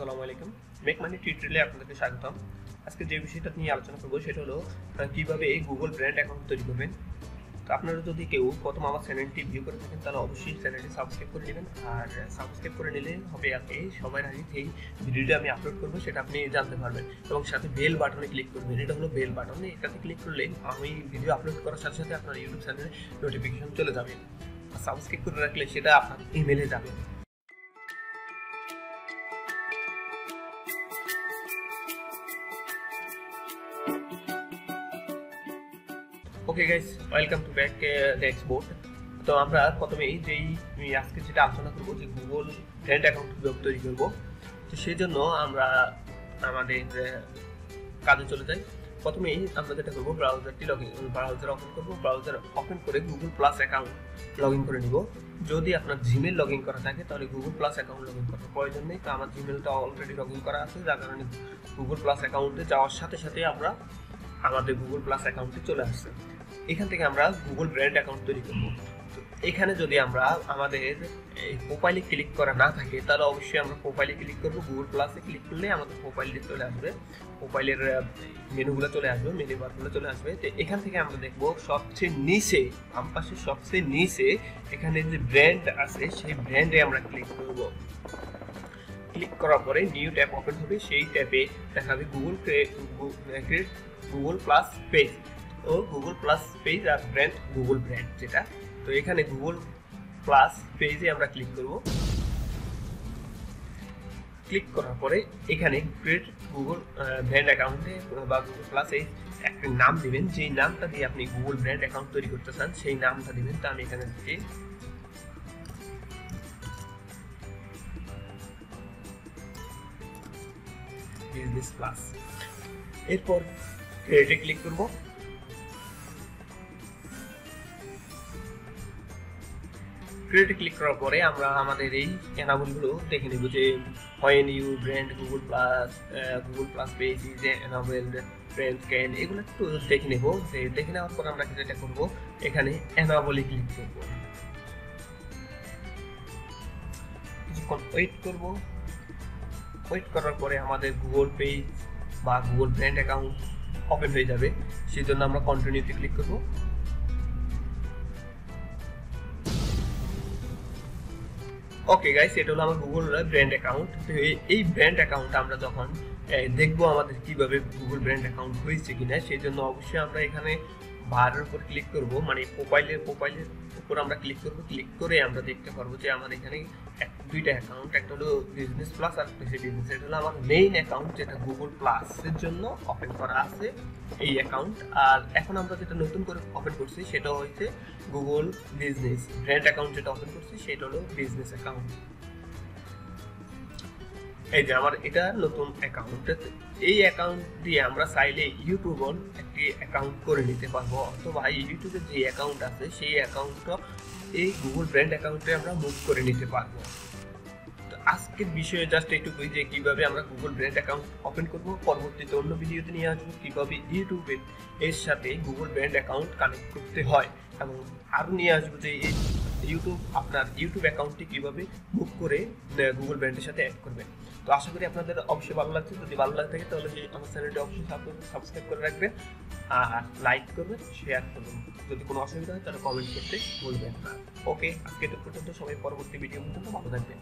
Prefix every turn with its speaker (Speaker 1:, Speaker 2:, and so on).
Speaker 1: আসসালামু আলাইকুম। Make money টিউটোরিয়ালে আপনাদেরকে স্বাগতম। আজকে যে বিষয়টা নিয়ে আলোচনা করব সেটা হলো কিভাবে গুগল ব্র্যান্ড অ্যাকাউন্ট তৈরি করবেন। তো আপনারা যদি কেউ প্রথম আমার চ্যানেলটি ভিউ করে থাকেন তাহলে অবশ্যই চ্যানেলটি সাবস্ক্রাইব করে নেবেন। আর সাবস্ক্রাইব করে নিলে হবে আগে সবার আগে যেই ভিডিওটা আমি আপলোড করবো সেটা আপনি জানতে পারবেন এবং সাথে বেল বাটনে ক্লিক করবেন। এটা হলো বেল বাটন, এটাতে ক্লিক করলে আমি ভিডিও আপলোড করার সাথে সাথে আপনার ইউটিউব চ্যানেলে নোটিফিকেশন চলে যাবে। সাবস্ক্রাইব করে রাখলে সেটা আপনার ইমেলে যাবে। Okay guys, welcome to back the export. তো আমরা প্রথমেই আজকে যেটা আলোচনা করবো যে গুগল ব্র্যান্ড অ্যাকাউন্ট কীভাবে তৈরি করবো। তো সেই জন্য আমরা আমাদের কাজে চলে যাই। প্রথমেই আমরা যেটা করবো, ব্রাউজার ওপেন করবো। ব্রাউজার ওপেন করে Google plus account log in করে নিব। যদি আপনার জিমেল লগ ইন করা থাকে তাহলে Google plus account log in করার প্রয়োজন নেই। তো আমার জিমেলটা অলরেডি লগ ইন করা আছে, যার কারণে গুগল প্লাস অ্যাকাউন্টে যাওয়ার সাথে সাথে আমরা আমাদের গুগল প্লাস অ্যাকাউন্টে চলে আসছে। এখান থেকে আমরা গুগল ব্র্যান্ড অ্যাকাউন্ট তৈরি করব। তো এখানে যদি আমরা আমাদের এই প্রোফাইলে ক্লিক করা না থাকে তাহলে অবশ্যই আমরা প্রোফাইলে ক্লিক করব। গুগল প্লাসে ক্লিক করলে আমাদের প্রোফাইলটি চলে আসবে, প্রোফাইলের মেনুগুলো চলে আসবে, মেনু বারগুলো চলে আসবে। তো এখান থেকে আমরা দেখব সবচেয়ে নিচে, বাম পাশে সবচেয়ে নিচে এখানে যে ব্র্যান্ড আছে সেই ব্র্যান্ডে আমরা ক্লিক করব। ক্লিক করার পরে নিউ ট্যাব ওপেন হবে, সেই ট্যাবে দেখাবে গুগল প্লাস পেজ ও গুগল প্লাস পেজ আর ব্র্যান্ড গুগল ব্র্যান্ড যেটা। তো এখানে গুগল প্লাস পেজে আমরা ক্লিক করব। ক্লিক করার পরে এখানে ক্রিয়েট গুগল ব্র্যান্ড অ্যাকাউন্টে বা গুগল প্লাসে একটা নাম দিবেন, যেই নামটা দিয়ে আপনি গুগল ব্র্যান্ড অ্যাকাউন্ট তৈরি করতে চান সেই নামটা দিবেন। তো আমি এখানে দিচ্ছি বিজনেস প্লাস। এরপর ক্রিয়েটে ক্লিক করব। ক্রিয়েটে ক্লিক করার পরে আমরা আমাদের এই এনাবলগুলো দেখে নেব, যে হয় new brand Google plus page যে এনাবেলড ব্র্যান্ড স্ক্যান, এগুলো একটু দেখে নেব। যে দেখে নেওয়ার পর আমরা যেটা করব, এখানে এনাবলে ক্লিক করব। কিছুক্ষণ ওয়েট করব। ওয়েট করার পরে আমাদের গুগল পেজ বা গুগল ব্র্যান্ড অ্যাকাউন্ট ওপেন হয়ে যাবে। সেই জন্য আমরা কন্টিনিউতে ক্লিক করব। ওকে গাইস, এটা হলো আমার গুগল ব্র্যান্ড অ্যাকাউন্ট। তো এই ব্র্যান্ড অ্যাকাউন্ট আমরা যখন দেখবো আমাদের কিভাবে গুগল ব্র্যান্ড অ্যাকাউন্ট হয়েছে কিনা, সেই জন্য অবশ্যই আমরা এখানে বারের উপর ক্লিক করব, মানে প্রোফাইলের উপর আমরা ক্লিক করব। ক্লিক করে আমরা দেখতে পারবো যে আমাদের এখানে দুইটা অ্যাকাউন্ট, একটা হলো বিজনেস প্লাস আর একটা বিজনেস। এটা হলো আমার মেইন অ্যাকাউন্ট যেটা গুগল প্লাসের জন্য ওপেন করা আছে এই অ্যাকাউন্ট। আর এখন আমরা যেটা নতুন করে ওপেন করছি সেটা হচ্ছে গুগল বিজনেস ব্র্যান্ড অ্যাকাউন্ট, যেটা ওপেন করছি সেটা হলো বিজনেস অ্যাকাউন্ট। এই যে আমার এটা নতুন অ্যাকাউন্ট। এই অ্যাকাউন্ট দিয়ে আমরা চাইলে ইউটিউবের একটি অ্যাকাউন্ট করে নিতে পারবো, অথবা ইউটিউবের যে অ্যাকাউন্ট আছে সেই অ্যাকাউন্টটা এই গুগল ব্র্যান্ড অ্যাকাউন্টে আমরা মুভ করে নিতে পারবো। তো আজকের বিষয়ে জাস্ট এইটুকুই, যে কিভাবে আমরা গুগল ব্র্যান্ড অ্যাকাউন্ট ওপেন করব। পরবর্তীতে অন্য ভিডিওতে নিয়ে আসবো কিভাবে ইউটিউবের এর সাথে গুগল ব্র্যান্ড অ্যাকাউন্ট কানেক্ট করতে হয়, এবং আরও নিয়ে আসবো যে আপনার ইউটিউব অ্যাকাউন্টটি কিভাবে মুভ করে গুগল ব্র্যান্ডের সাথে অ্যাড করবেন। তো আশা করি আপনাদের অবশ্যই ভালো লাগছে। যদি ভালো লাগে থাকে তাহলে আমার চ্যানেলটি অবশ্যই সাবস্ক্রাইব করে রাখবেন, আর লাইক করবেন, শেয়ার করবেন। যদি কোনো অসুবিধা হয় তাহলে কমেন্ট করতে ভুলবেন না। ওকে, আজকে এত পর্যন্ত। সবাই পরবর্তী ভিডিও পর্যন্ত ভালো থাকবেন।